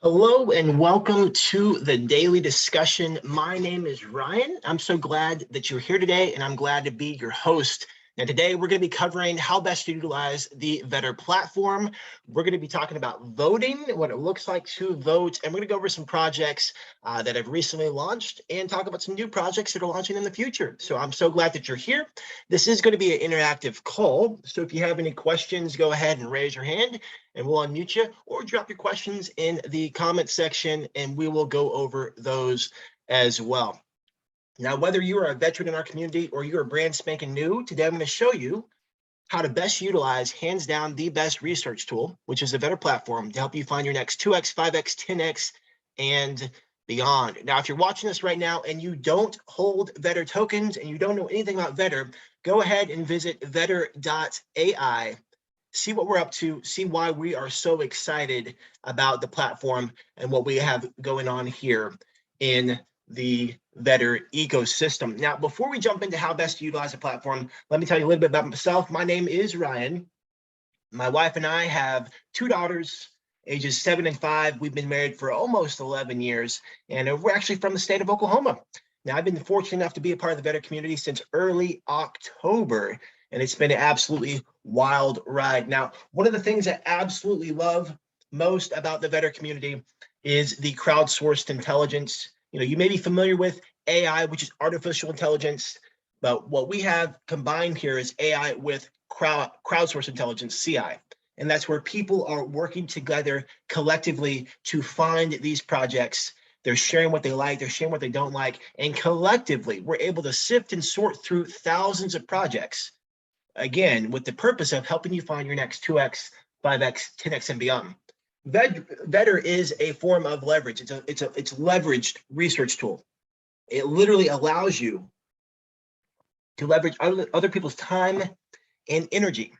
Hello and welcome to the daily discussion. My name is Ryan. I'm so glad that you're here today, and I'm glad to be your host. Now, today we're going to be covering how best to utilize the Vetter platform. We're going to be talking about voting, what it looks like to vote, and we're going to go over some projects that have recently launched and talk about some new projects that are launching in the future. So I'm so glad that you're here. This is going to be an interactive call. So if you have any questions, go ahead and raise your hand and we'll unmute you, or drop your questions in the comment section and we will go over those as well. Now, whether you are a veteran in our community or you're a brand spanking new, today I'm going to show you how to best utilize, hands down, the best research tool, which is the Vetter platform, to help you find your next 2x, 5x, 10x, and beyond. Now, if you're watching this right now and you don't hold Vetter tokens and you don't know anything about Vetter, go ahead and visit vetter.ai. See what we're up to, see why we are so excited about the platform and what we have going on here in the Vetter ecosystem. Now, before we jump into how best to utilize the platform, let me tell you a little bit about myself. My name is Ryan. My wife and I have two daughters, ages 7 and 5. We've been married for almost 11 years, and we're actually from the state of Oklahoma. Now, I've been fortunate enough to be a part of the Vetter community since early October, and it's been an absolutely wild ride. Now, one of the things I absolutely love most about the Vetter community is the crowdsourced intelligence. You may be familiar with AI, which is artificial intelligence, but what we have combined here is AI with crowdsourced intelligence, CI. And that's where people are working together collectively to find these projects. They're sharing what they like, they're sharing what they don't like, and collectively, we're able to sift and sort through thousands of projects, again, with the purpose of helping you find your next 2x, 5x, 10x, and beyond. Vetter is a form of leverage. It's leveraged research tool. It literally allows you to leverage other people's time and energy.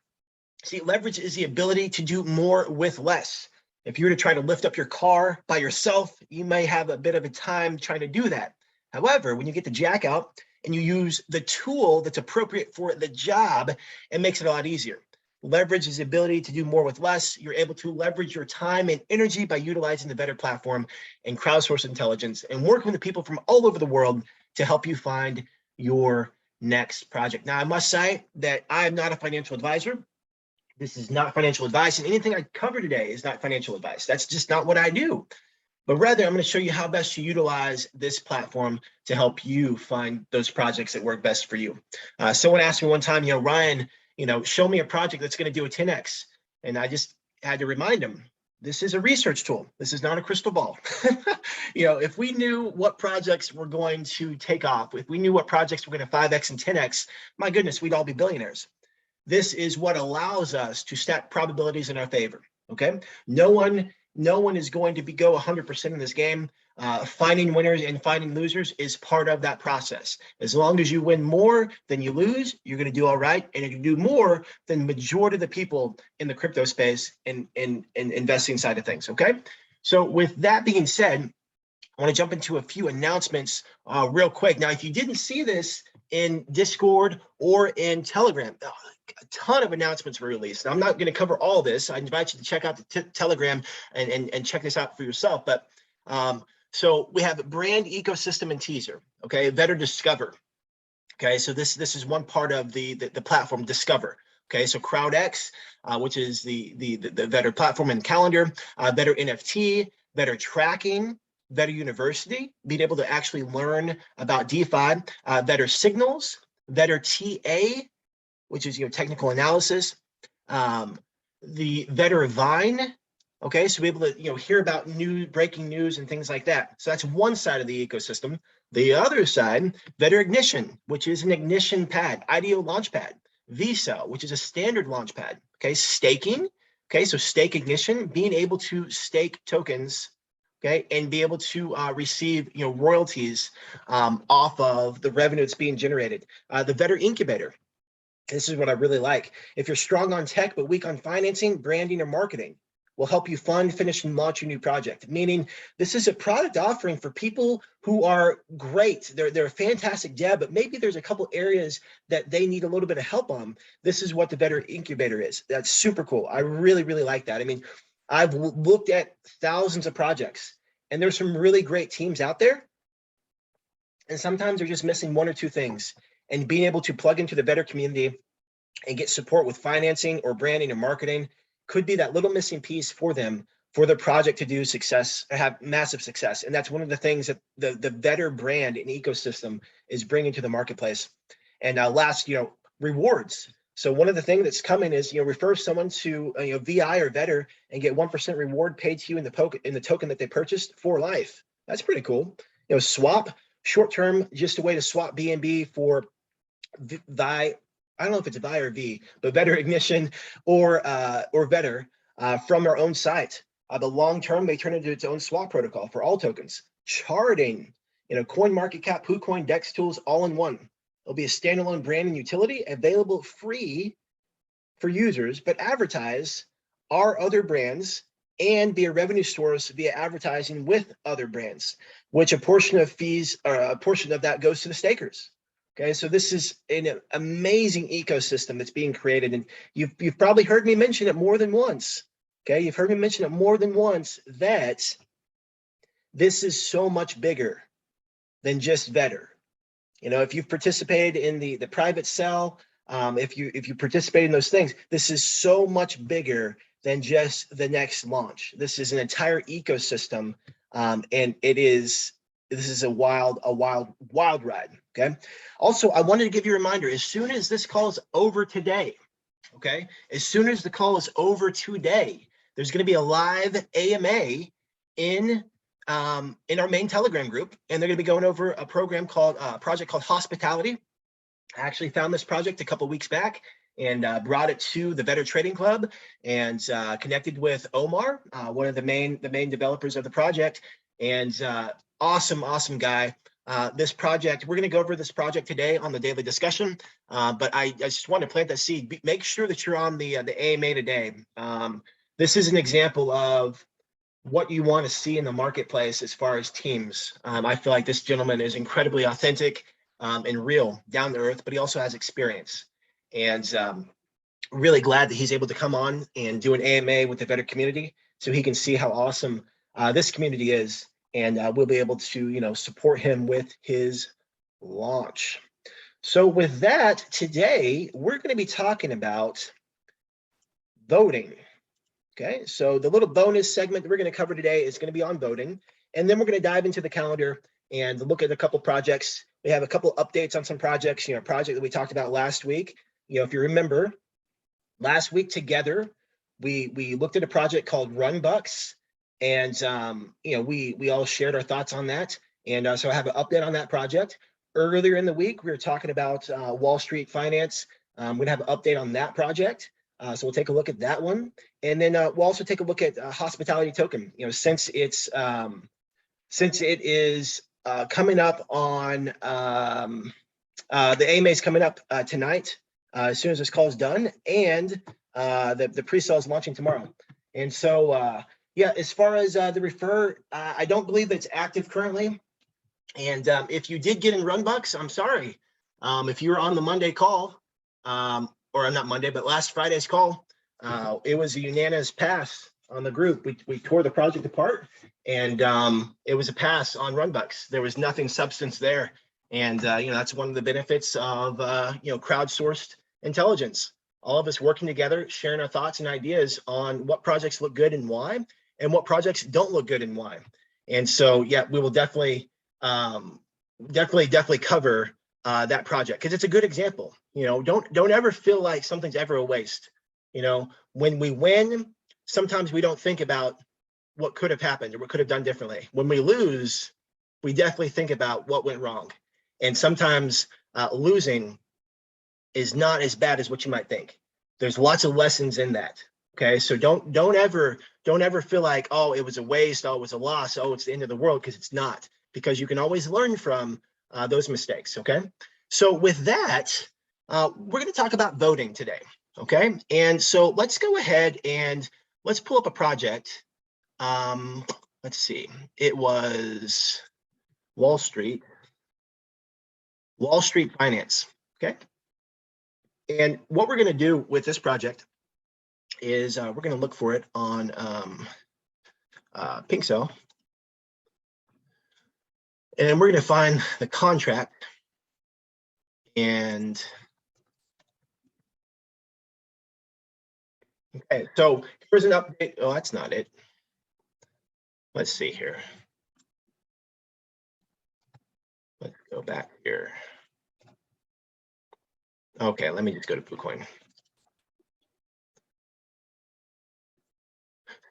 See, leverage is the ability to do more with less. If you were to try to lift up your car by yourself, you may have a bit of a time trying to do that. However, when you get the jack out and you use the tool that's appropriate for the job, it makes it a lot easier. Leverage is the ability to do more with less. You're able to leverage your time and energy by utilizing the Vetter platform and crowdsourced intelligence and working with people from all over the world to help you find your next project. Now, I must say that I am not a financial advisor. This is not financial advice, and anything I cover today is not financial advice. That's just not what I do. But rather, I'm going to show you how best to utilize this platform to help you find those projects that work best for you. Someone asked me one time, Ryan, show me a project that's going to do a 10x. And I just had to remind them, this is a research tool. This is not a crystal ball. If we knew what projects were going to take off, if we knew what projects were going to 5x and 10x, my goodness, we'd all be billionaires. This is what allows us to stack probabilities in our favor. Okay. No one is going to go 100% in this game. Finding winners and finding losers is part of that process. As long as you win more than you lose, you're going to do all right. And if you do more than the majority of the people in the crypto space and investing side of things. Okay. So with that being said, I want to jump into a few announcements real quick. Now, if you didn't see this in Discord or in Telegram, a ton of announcements were released. Now, I'm not going to cover all this. I invite you to check out the Telegram and check this out for yourself. But so we have brand ecosystem and teaser. Okay, Vetter Discover. Okay, so this is one part of the platform Discover. Okay, so CrowdX, which is the Vetter platform and calendar, Vetter NFT, Vetter tracking, Vetter University, being able to actually learn about DeFi, Vetter Signals, Vetter TA, which is technical analysis, the Vetter Vine. Okay, so be able to hear about breaking news and things like that. So that's one side of the ecosystem. The other side, Vetter Ignition, which is an ignition pad, IDO Launchpad, VSell, which is a standard launchpad. Okay, staking. Okay, so stake ignition, being able to stake tokens. Okay, and be able to receive royalties off of the revenue that's being generated. The Vetter Incubator. This is what I really like. If you're strong on tech but weak on financing, branding, or marketing, will help you fund, finish, and launch your new project. Meaning, this is a product offering for people who are great. They're a fantastic dev, but maybe there's a couple areas that they need a little bit of help on. This is what the Vetter Incubator is. That's super cool. I really, really like that. I mean, I've looked at thousands of projects, and there's some really great teams out there. And sometimes they're just missing one or two things. And being able to plug into the Better community and get support with financing or branding or marketing could be that little missing piece for them for the project to do success, have massive success. And that's one of the things that the Better brand and ecosystem is bringing to the marketplace. And last, rewards. So one of the things that's coming is, refer someone to VI or Better and get 1% reward paid to you in the token that they purchased for life. That's pretty cool. Swap short term, just a way to swap BNB for VI. I don't know if it's VI or V, but Better Ignition or Better from our own site. The long term may turn into its own swap protocol for all tokens. Charting, CoinMarketCap, KuCoin, DEX tools, all in one. It'll be a standalone brand and utility available free for users, but advertise our other brands and be a revenue source via advertising with other brands, which a portion of fees or a portion of that goes to the stakers. Okay, so this is an amazing ecosystem that's being created, and you've probably heard me mention it more than once. Okay, you've heard me mention it more than once that this is so much bigger than just Better. If you've participated in the private sell, if you participate in those things, this is so much bigger than just the next launch. This is an entire ecosystem, and this is a wild ride. Okay. Also, I wanted to give you a reminder, as soon as this call is over today, okay, as soon as the call is over today, there's going to be a live AMA in our main Telegram group, and they're going to be going over a project called Hospitality. I actually found this project a couple weeks back and brought it to the Better Trading Club and connected with Omar, one of the main developers of the project, and awesome guy. This project, we're going to go over this project today on the daily discussion, but I just want to plant that seed. Make sure that you're on the AMA today. This is an example of what you want to see in the marketplace as far as teams. I feel like this gentleman is incredibly authentic and real, down to earth, but he also has experience. And really glad that he's able to come on and do an AMA with the Better community so he can see how awesome this community is. And we'll be able to, support him with his launch. So with that, today, we're going to be talking about voting. Okay, so the little bonus segment that we're going to cover today is going to be on voting. And then we're going to dive into the calendar and look at a couple projects. We have a couple updates on some projects, a project that we talked about last week. If you remember, last week together, we looked at a project called Runbucks. And, we all shared our thoughts on that. And so I have an update on that project. Earlier in the week, we were talking about Wall Street Finance. We're going to have an update on that project. So we'll take a look at that one. And then we'll also take a look at Hospitality Token, since it is coming up on the AMA is coming up tonight as soon as this call is done, and the pre-sale is launching tomorrow. And so, yeah, as far as the refer, I don't believe it's active currently. And if you did get in Runbucks, I'm sorry. If you were on the Monday call, or not Monday, but last Friday's call, it was a unanimous pass on the group. We tore the project apart, and it was a pass on Runbucks. There was nothing substance there. And, that's one of the benefits of, crowdsourced intelligence. All of us working together, sharing our thoughts and ideas on what projects look good and why, and what projects don't look good and why. And so, yeah, we will definitely cover that project, because it's a good example. Don't ever feel like something's ever a waste. When we win, sometimes we don't think about what could have happened or what could have done differently. When we lose, we definitely think about what went wrong. And sometimes losing is not as bad as what you might think. There's lots of lessons in that. Okay, so don't ever feel like, oh, it was a waste, oh, it was a loss, oh, it's the end of the world, because it's not. Because you can always learn from those mistakes. Okay, so with that, we're going to talk about voting today. Okay, and so let's go ahead and let's pull up a project. Let's see, it was Wall Street Finance. Okay, and what we're going to do with this project is we're going to look for it on Pink Cell. And we're going to find the contract. And okay, so here's an update. Oh, that's not it. Let's see here. Let's go back here. Okay, let me just go to BlueCoin.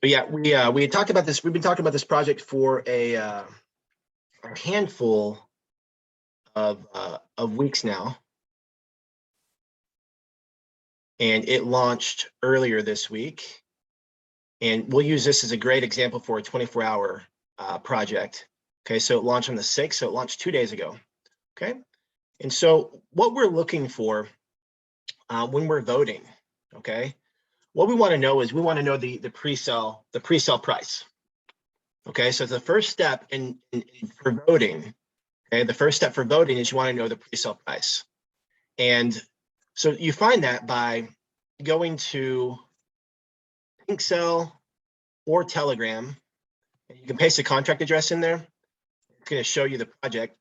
But yeah, we had talked about this. We've been talking about this project for a handful of weeks now, and it launched earlier this week. And we'll use this as a great example for a 24-hour project. Okay, so it launched on the 6th, so it launched 2 days ago. Okay, and so what we're looking for when we're voting, okay, what we want to know is we want to know the pre-sale price. Okay, so the first step for voting, okay, the first step for voting is you want to know the pre-sale price. And so you find that by going to Pink Cell or Telegram, and you can paste a contract address in there. It's going to show you the project.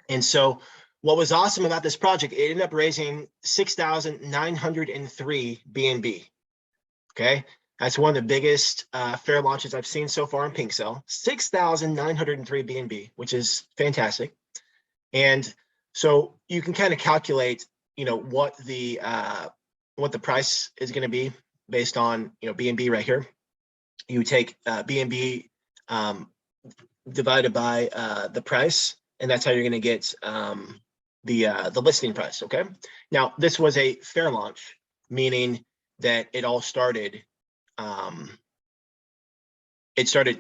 And so what was awesome about this project, it ended up raising 6,903 BNB. Okay, that's one of the biggest fair launches I've seen so far in Pink Cell. 6,903 BNB, which is fantastic. And so you can kind of calculate, you know, what the price is going to be based on, you know, BNB right here. You take BNB divided by the price, and that's how you're going to get the listing price. Okay, now this was a fair launch, meaning that it all started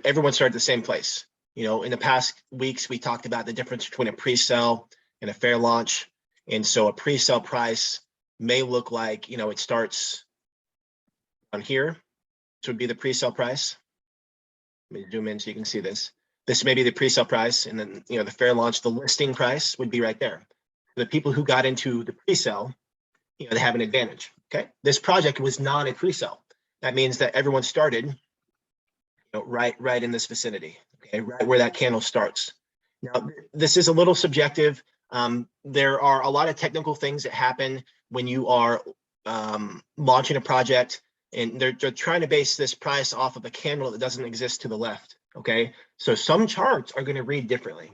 everyone started the same place. You know, in the past weeks we talked about the difference between a pre-sale and a fair launch, and so a pre-sale price may look like, you know, it starts on here. This would be the pre-sale price. Let me zoom in so you can see this. This may be the pre-sale price, and then, you know, the fair launch, the listing price would be right there. The people who got into the pre-sale, you know, they have an advantage. Okay, this project was not a pre-sale. That means that everyone started, you know, right in this vicinity. Okay, right where that candle starts. Now, this is a little subjective. There are a lot of technical things that happen when you are launching a project, and they're trying to base this price off of a candle that doesn't exist to the left. Okay, so some charts are going to read differently.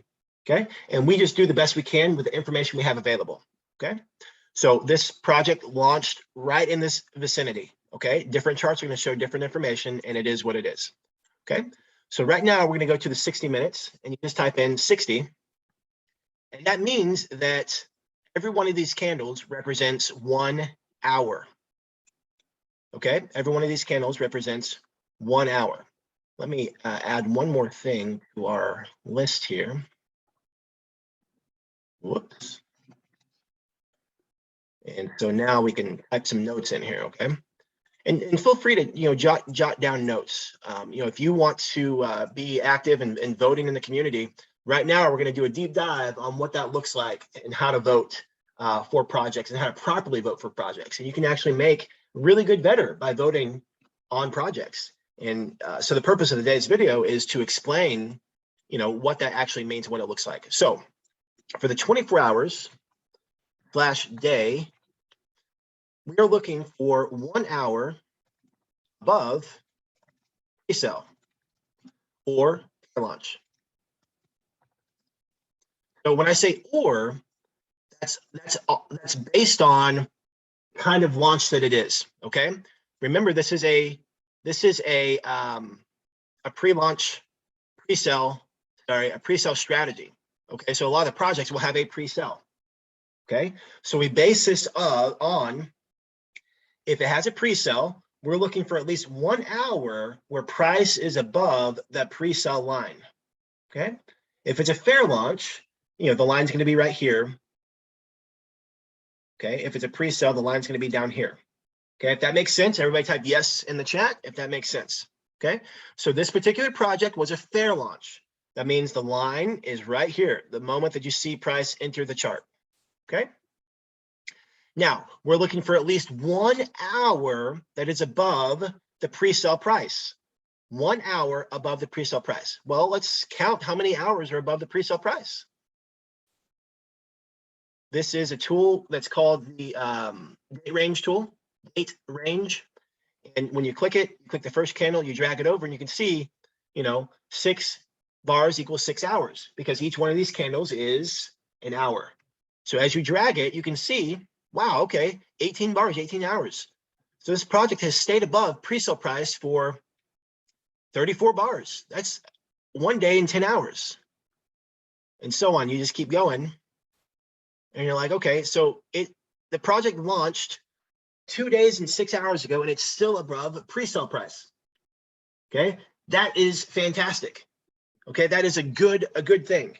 Okay, and we just do the best we can with the information we have available. Okay, so this project launched right in this vicinity. Okay, different charts are going to show different information, and it is what it is. Okay, so right now we're going to go to the 60 minutes, and you just type in 60, and that means that every one of these candles represents 1 hour. Okay, every one of these candles represents 1 hour. Let me add one more thing to our list here. Whoops. And so now we can type some notes in here, okay? And feel free to, you know, jot down notes. You know, if you want to be active and voting in the community, right now we're going to do a deep dive on what that looks like and how to vote for projects and how to properly vote for projects. And you can actually make really good better by voting on projects. And so the purpose of today's video is to explain, you know, what that actually means, what it looks like. So for the 24 hours / day, we are looking for 1 hour above pre-sale or fair launch. So when I say or, that's based on kind of launch that it is. Okay, remember this is a pre-launch a pre-sale strategy. Okay, so a lot of the projects will have a pre-sale. Okay, so we base this on if it has a pre-sale, we're looking for at least 1 hour where price is above that pre-sale line. Okay, if it's a fair launch, you know, the line's going to be right here. Okay, if it's a pre-sale, the line's going to be down here. Okay, if that makes sense, everybody type yes in the chat if that makes sense. Okay, so this particular project was a fair launch. That means the line is right here, the moment that you see price enter the chart. Okay, Now, we're looking for at least 1 hour that is above the pre-sale price. 1 hour above the pre-sale price. Well, let's count how many hours are above the pre-sale price. This is a tool that's called the date range tool, date range. And when you click it, you click the first candle, you drag it over, and you can see, 6 bars equals 6 hours, because each one of these candles is an hour. So as you drag it, you can see, wow, okay, 18 bars, 18 hours. So this project has stayed above pre-sale price for 34 bars. That's 1 day and 10 hours. And so on. You just keep going. And you're like, okay, so the project launched 2 days and 6 hours ago, and it's still above pre-sale price. Okay, that is fantastic. Okay, that is a good thing.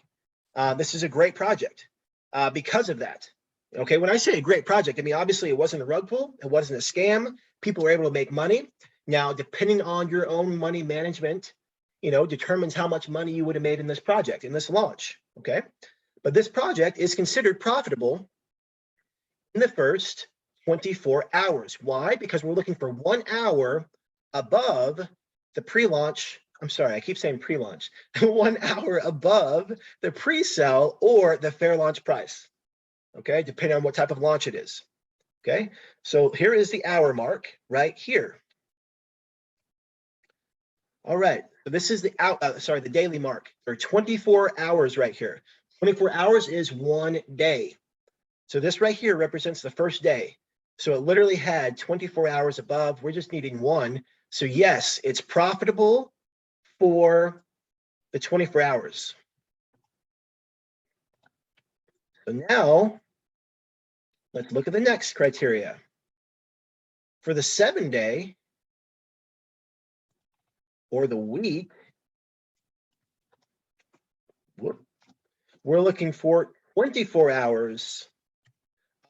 This is a great project because of that. Okay, when I say a great project, I mean, obviously it wasn't a rug pull, it wasn't a scam. People were able to make money. Now, depending on your own money management, determines how much money you would have made in this project, in this launch. Okay, but this project is considered profitable in the first 24 hours. Why? Because we're looking for 1 hour above the pre-launch. I'm sorry, I keep saying pre-launch. 1 hour above the pre-sale or the fair launch price. Okay, depending on what type of launch it is. Okay, so here is the hour mark right here. All right, so this is the daily mark. There are 24 hours right here. 24 hours is 1 day. So this right here represents the first day. So it literally had 24 hours above. We're just needing 1. So yes, it's profitable for the 24 hours. So now let's look at the next criteria. For the 7-day or the week, we're looking for 24 hours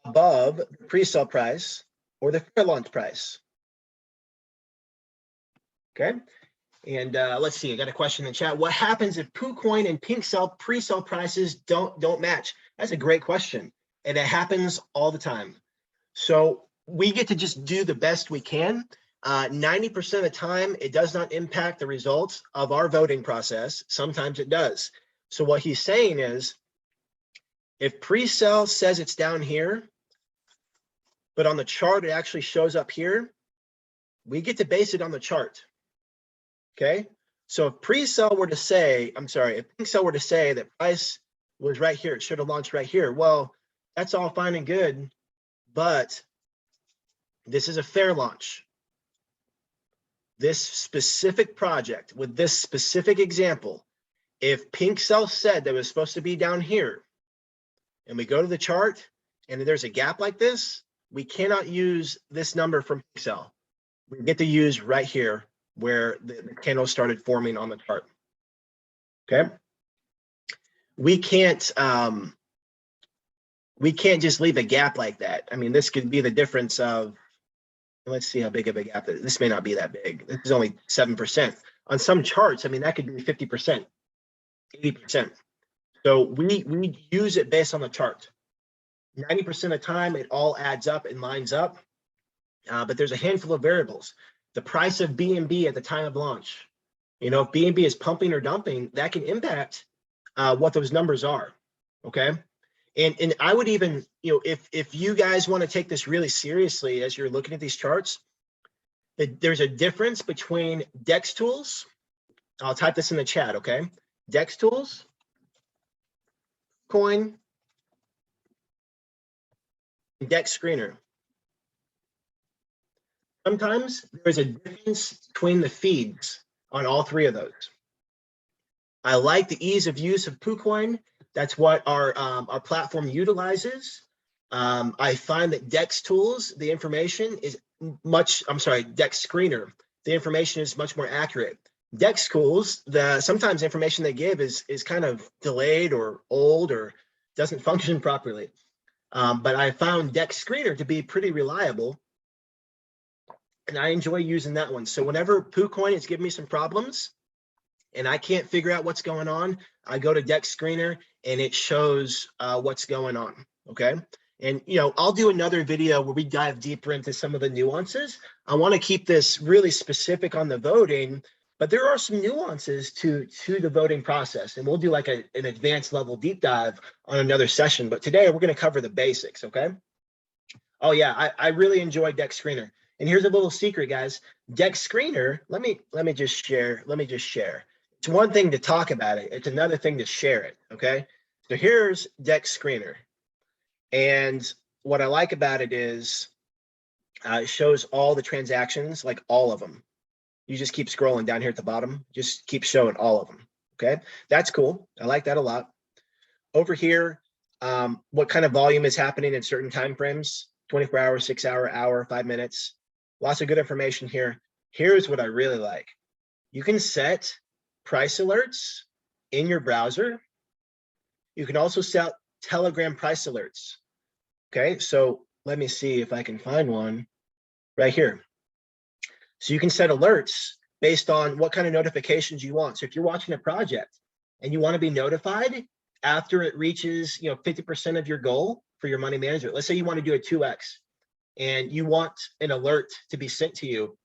above the pre-sale price or the fair launch price. Okay, and let's see, I got a question in the chat. What happens if PooCoin and PinkSell pre-sale prices don't match? That's a great question, and it happens all the time. So we get to just do the best we can. 90% of the time, it does not impact the results of our voting process. Sometimes it does. So what he's saying is, if pre-sale says it's down here, but on the chart it actually shows up here, we get to base it on the chart. Okay, so if pre-sale were to say, if PinkSell were to say that price was right here, it should have launched right here, well, that's all fine and good, but this is a fair launch. This specific project with this specific example, if PinkSell said that it was supposed to be down here, and we go to the chart and there's a gap like this, we cannot use this number from PinkSell. We get to use right here where the candle started forming on the chart. Okay, we can't just leave a gap like that. I mean, this could be the difference of, let's see how big of a gap it is. This may not be that big. This is only 7%. On some charts, I mean, that could be 50%, 80%. So we use it based on the chart. 90% of the time, it all adds up and lines up. But there's a handful of variables. The price of BNB at the time of launch. If BNB is pumping or dumping, that can impact what those numbers are. Okay. And I would even, if you guys want to take this really seriously as you're looking at these charts, there's a difference between DEX tools. I'll type this in the chat, okay? DEX tools, coin, and DEX screener. Sometimes there's a difference between the feeds on all 3 of those. I like the ease of use of PooCoin. That's what our platform utilizes. I find that DEX tools, the information is DEX screener, the information is much more accurate. DEX tools, sometimes information they give is kind of delayed or old or doesn't function properly. But I found DEX screener to be pretty reliable, and I enjoy using that one. So whenever PooCoin is giving me some problems and I can't figure out what's going on, I go to DEX screener and it shows what's going on. Okay. And, I'll do another video where we dive deeper into some of the nuances. I want to keep this really specific on the voting, but there are some nuances to the voting process. And we'll do like an advanced level deep dive on another session. But today we're going to cover the basics, okay? Oh yeah, I really enjoy Deck Screener. And here's a little secret, guys. Deck Screener, let me just share. It's one thing to talk about it. It's another thing to share it, okay? So here's Deck Screener. And what I like about it is it shows all the transactions, like all of them. You just keep scrolling down here at the bottom, just keep showing all of them, okay? That's cool. I like that a lot. Over here, what kind of volume is happening in certain time frames, 24 hours, 6 hour, 5 minutes. Lots of good information here. Here's what I really like. You can set price alerts in your browser. You can also set Telegram price alerts. Okay, so let me see if I can find one right here. So you can set alerts based on what kind of notifications you want. So if you're watching a project and you want to be notified after it reaches 50% of your goal for your money management, let's say you want to do a 2x and you want an alert to be sent to you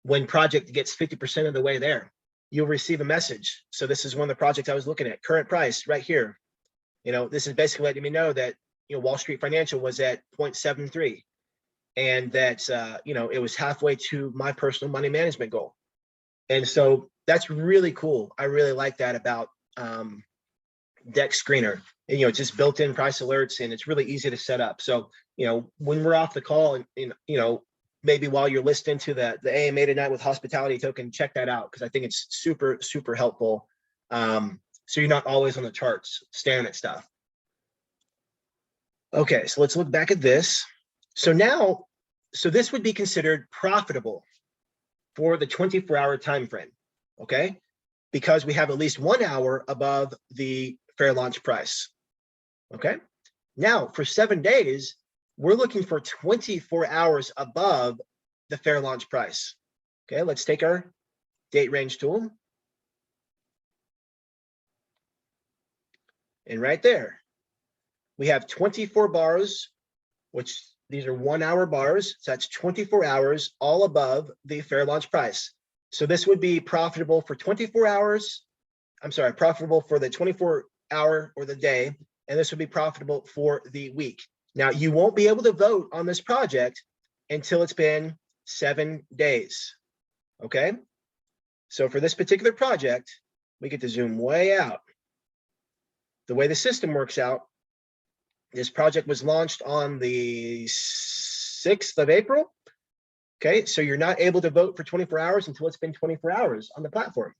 when project gets 50% of the way there, you'll receive a message. So this is one of the projects I was looking at, current price right here. This is basically letting me know that Wall Street Financial was at 0.73 and that it was halfway to my personal money management goal. And so that's really cool. I really like that about Deck Screener. And, it's just built-in price alerts and it's really easy to set up. So, when we're off the call and maybe while you're listening to the AMA tonight with Hospitality Token, check that out because I think it's super, super helpful. So you're not always on the charts staring at stuff. Okay, so let's look back at this. So this would be considered profitable for the 24-hour time frame, okay? Because we have at least 1 hour above the fair launch price, okay? Now, for 7 days, we're looking for 24 hours above the fair launch price. Okay, let's take our date range tool. And right there, we have 24 bars, which these are 1 hour bars. So that's 24 hours, all above the fair launch price. So this would be profitable for 24 hours. I'm sorry, profitable for the 24 hour or the day. And this would be profitable for the week. Now, you won't be able to vote on this project until it's been 7 days. Okay. So for this particular project, we get to zoom way out. The way the system works out, this project was launched on the 6th of April. Okay, so you're not able to vote for 24 hours until it's been 24 hours on the platform.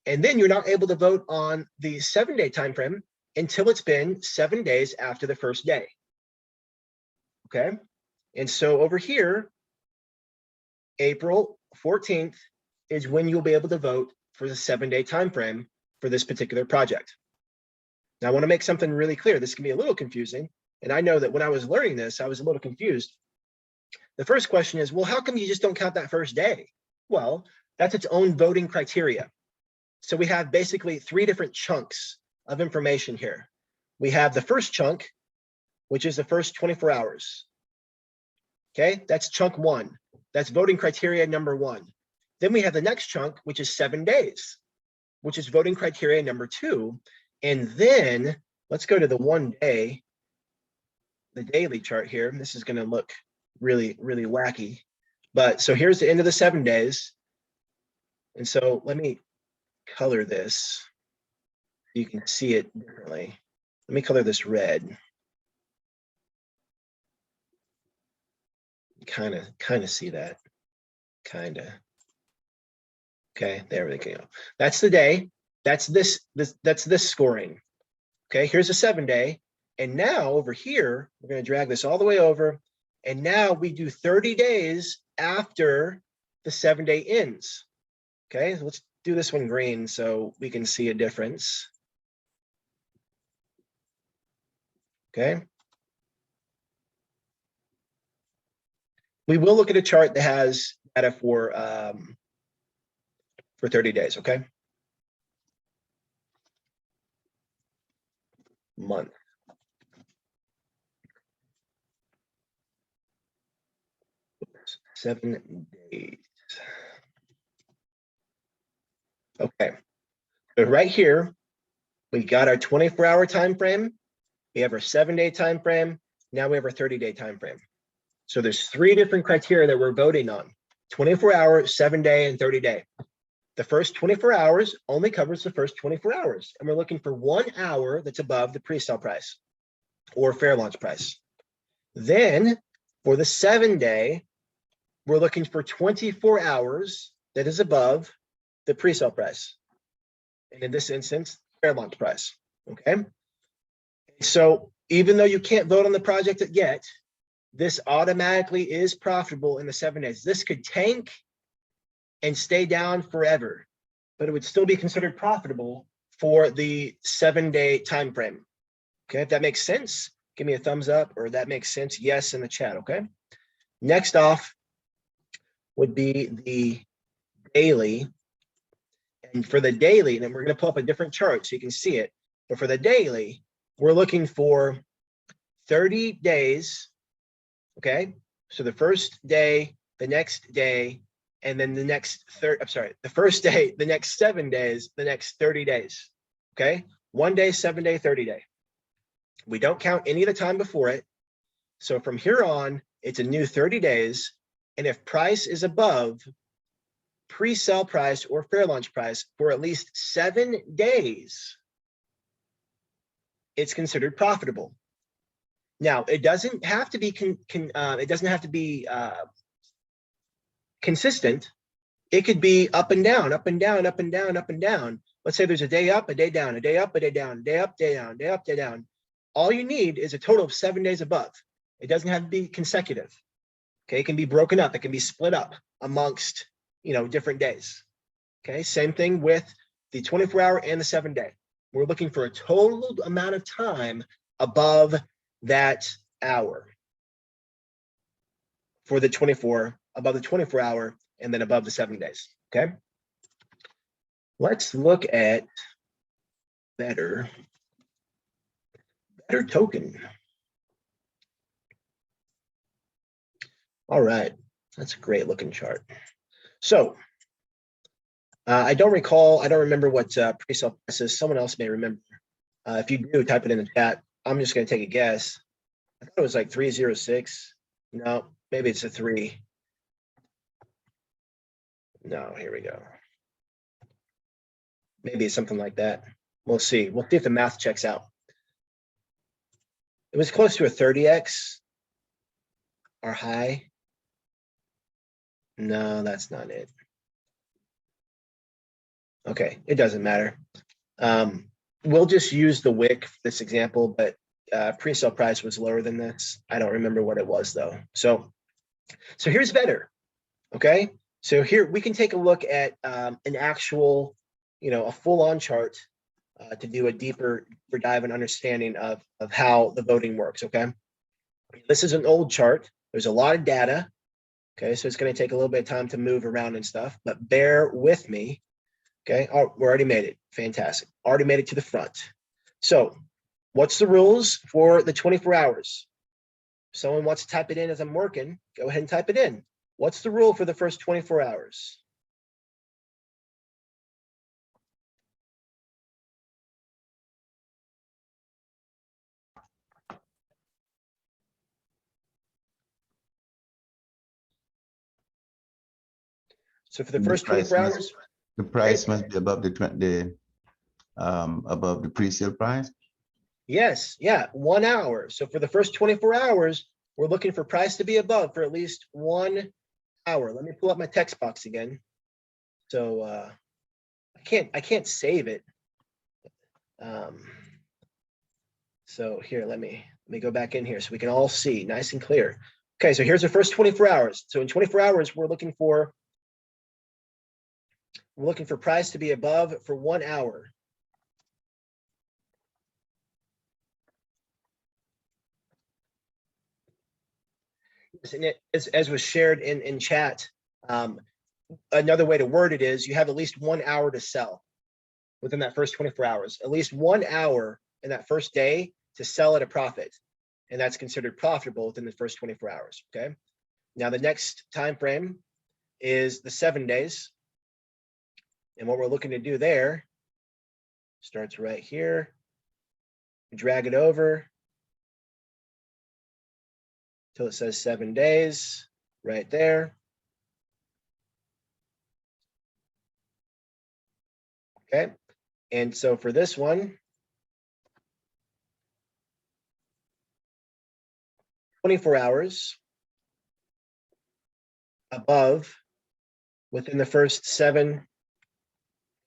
And then you're not able to vote on the 7-day time frame until it's been 7 days after the first day. Okay, and so over here, April 14th is when you'll be able to vote for the 7-day time frame for this particular project. Now, I want to make something really clear. This can be a little confusing. And I know that when I was learning this, I was a little confused. The first question is, well, how come you just don't count that first day? Well, that's its own voting criteria. So we have basically 3 different chunks of information here. We have the first chunk, which is the first 24 hours. Okay, that's chunk 1. That's voting criteria number 1. Then we have the next chunk, which is 7 days, which is voting criteria number 2. And then let's go to the 1 day, the daily chart here. This is going to look really, really wacky. But so here's the end of the 7 days. And so let me color this. You can see it differently. Let me color this red. Kind of see that. Kind of. Okay, there we go. That's the day. That's this scoring. Okay, here's a 7-day. And now over here, we're going to drag this all the way over. And now we do 30 days after the 7-day ends. Okay, so let's do this one green so we can see a difference. Okay. We will look at a chart that has data for 30 days, okay? Month. 7 days. Okay, so right here, we got our 24-hour time frame. We have our 7-day time frame. Now we have our 30-day time frame. So there's 3 different criteria that we're voting on: 24-hour, 7-day, and 30-day. The first 24 hours only covers the first 24 hours, and we're looking for 1 hour that's above the pre-sale price or fair launch price. Then for the 7-day, we're looking for 24 hours that is above the pre-sale price, and in this instance, fair launch price. Okay, so even though you can't vote on the project yet, this automatically is profitable in the 7 days. This could tank and stay down forever, but it would still be considered profitable for the 7-day time frame. Okay, if that makes sense, give me a thumbs up, or that makes sense, yes, in the chat. Okay, next off would be the daily. And for the daily, then we're going to pull up a different chart so you can see it. But for the daily, we're looking for 30 days. Okay, so the first day, the next day, and then the next the first day, the next 7 days, the next 30 days. Okay, 1 day, 7 day, 30 day. We don't count any of the time before it. So from here on, it's a new 30 days. And if price is above pre-sale price or fair launch price for at least 7 days, it's considered profitable. Now, it doesn't have to be consistent. It could be up and down, up and down, up and down, up and down. Let's say there's a day up, a day down, a day up, a day down, a day up, day down, day up, day down. All you need is a total of 7 days above. It doesn't have to be consecutive. Okay, it can be broken up. It can be split up amongst, different days. Okay, same thing with the 24-hour and the 7-day. We're looking for a total amount of time above that hour for the 24, above the 24-hour, and then above the 7 days. Okay, let's look at better token. All right, that's a great looking chart. So I don't remember what pre-sale price is. Someone else may remember. If you do, type it in the chat. I'm just going to take a guess. I thought it was like 306. No, maybe it's a 3. No, here we go. Maybe it's something like that. We'll see. We'll see if the math checks out. It was close to a 30x. Our high. No, that's not it. Okay, it doesn't matter. We'll just use the wick for this example, but pre-sale price was lower than this. I don't remember what it was though. So here's better. Okay, so here we can take a look at an actual, a full-on chart to do a deeper dive and understanding of how the voting works. Okay, this is an old chart. There's a lot of data. Okay, so it's going to take a little bit of time to move around and stuff, but bear with me. Okay, oh, we already made it. Fantastic. Already made it to the front. So what's the rules for the 24 hours? If someone wants to type it in as I'm working, go ahead and type it in. What's the rule for the first 24 hours? So for the first 24 hours, the price must be above the pre-sale price. Yes, yeah, 1 hour. So for the first 24 hours, we're looking for price to be above for at least 1 hour. Let me pull up my text box again. So I can't save it. So here, let me go back in here so we can all see nice and clear. Okay, so here's the first 24 hours. So in 24 hours, we're looking for price to be above for 1 hour. And as was shared in chat, another way to word it is you have at least 1 hour to sell within that first 24 hours, at least 1 hour in that first day to sell at a profit. And that's considered profitable within the first 24 hours, okay? Now the next time frame is the 7 days. And what we're looking to do there starts right here. Drag it over till it says 7 days right there. Okay. And so for this one, 24 hours above within the first 7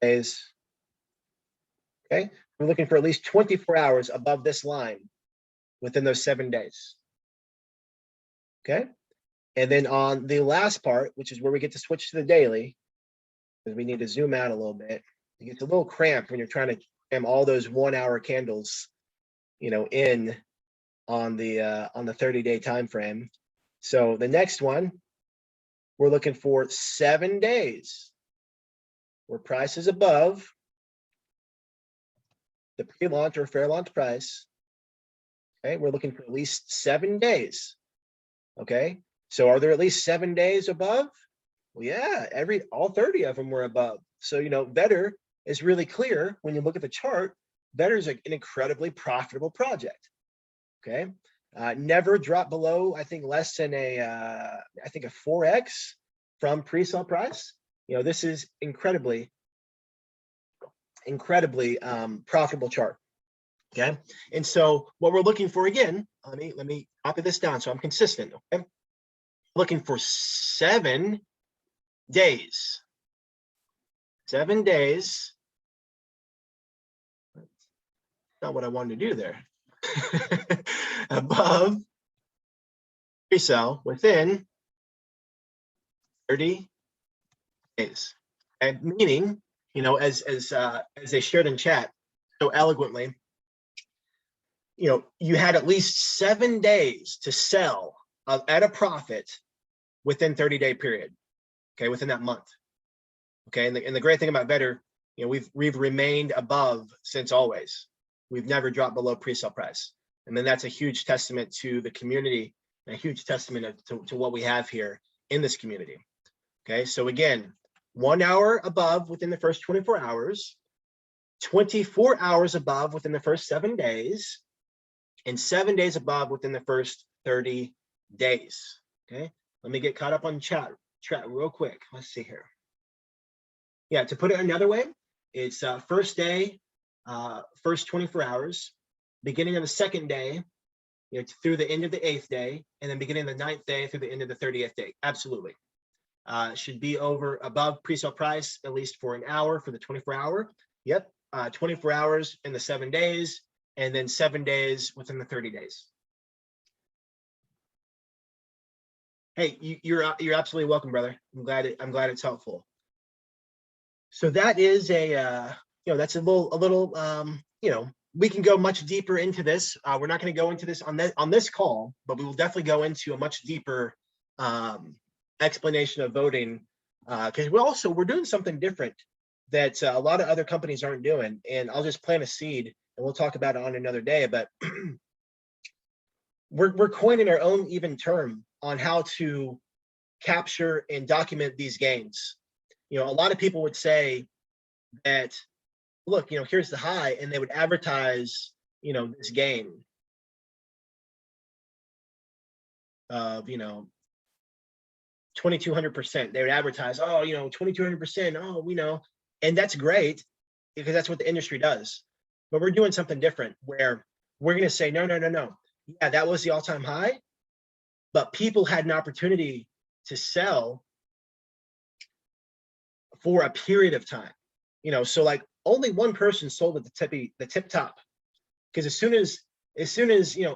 days. Okay. We're looking for at least 24 hours above this line within those 7 days. Okay. And then on the last part, which is where we get to switch to the daily, because we need to zoom out a little bit. It gets a little cramped when you're trying to cram all those 1 hour candles, in on the 30-day time frame. So the next one, we're looking for 7 days where price is above the pre-launch or fair launch price. Okay, we're looking for at least 7 days. Okay, so are there at least 7 days above? Well, yeah, all 30 of them were above. So, Vetter is really clear when you look at the chart. Vetter is an incredibly profitable project. Okay, never dropped below, I think, less than a 4x from pre-sale price. This is incredibly profitable chart. Okay, and so what we're looking for, again, let me copy this down so I'm consistent. Okay, looking for 7 days. 7 days. That's not what I wanted to do there. Above pre-sale within 30 days. And meaning, as they shared in chat so eloquently, you had at least 7 days to sell at a profit within 30-day period. Okay, within that month. Okay, and the great thing about Vetter, we've remained above since always. We've never dropped below pre-sale price. And then that's a huge testament to the community, and a huge testament to what we have here in this community. Okay, so again, 1 hour above within the first 24 hours, 24 hours above within the first 7 days, and 7 days above within the first 30 days. Okay, let me get caught up on chat real quick. Let's see here. Yeah, to put it another way, it's first day, first 24 hours, beginning of the second day, through the end of the 8th day, and then beginning of the 9th day through the end of the 30th day. Absolutely. Should be above pre-sale price, at least for an hour for the 24 hour. Yep, 24 hours in the 7 days, and then 7 days within the 30 days. Hey, you're absolutely welcome, brother. I'm glad it's helpful. So that is that's a little we can go much deeper into this. We're not going to go into this on this call, but we will definitely go into a much deeper explanation of voting, because we're doing something different that a lot of other companies aren't doing. And I'll just plant a seed, and we'll talk about it on another day. But we're coining our own even term on how to capture and document these gains. A lot of people would say that, look, here's the high, and they would advertise, this gain of, 2,200%. They would advertise, 2,200%. And that's great because that's what the industry does. But we're doing something different where we're going to say, no. Yeah, that was the all-time high, but people had an opportunity to sell for a period of time. So like only one person sold at the tip top, because as soon as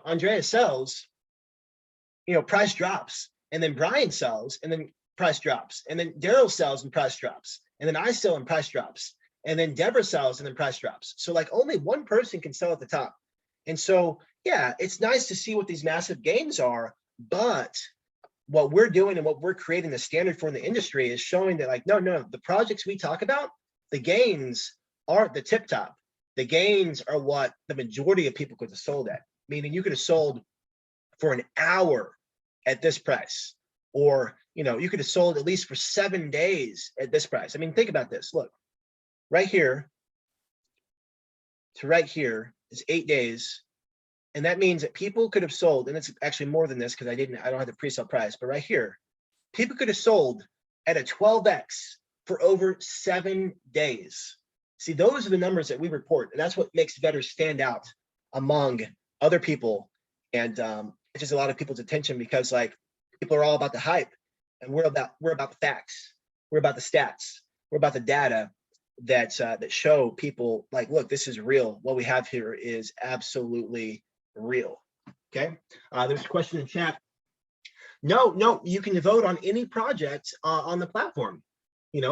Andrea sells, price drops, and then Brian sells, and then price drops, and then Daryl sells and price drops, and then I sell and price drops, and then Deborah sells and then price drops. So like only one person can sell at the top. And so, yeah, it's nice to see what these massive gains are, but what we're doing and what we're creating the standard for in the industry is showing that, like, no, the projects we talk about, the gains aren't the tip top. The gains are what the majority of people could have sold at. Meaning you could have sold for an hour at this price. or, you could have sold at least for 7 days at this price. I mean, think about this. Look, right here to right here is 8 days. And that means that people could have sold, and it's actually more than this because I don't have the pre-sale price, but right here, people could have sold at a 12x for over 7 days. See, those are the numbers that we report, and that's what makes Vetter stand out among other people, and it just a lot of people's attention, because like people are all about the hype, and we're about the facts, we're about the stats, we're about the data that show people like, look, this is real. What we have here is absolutely real. Okay. There's a question in chat. No, you can vote on any project on the platform.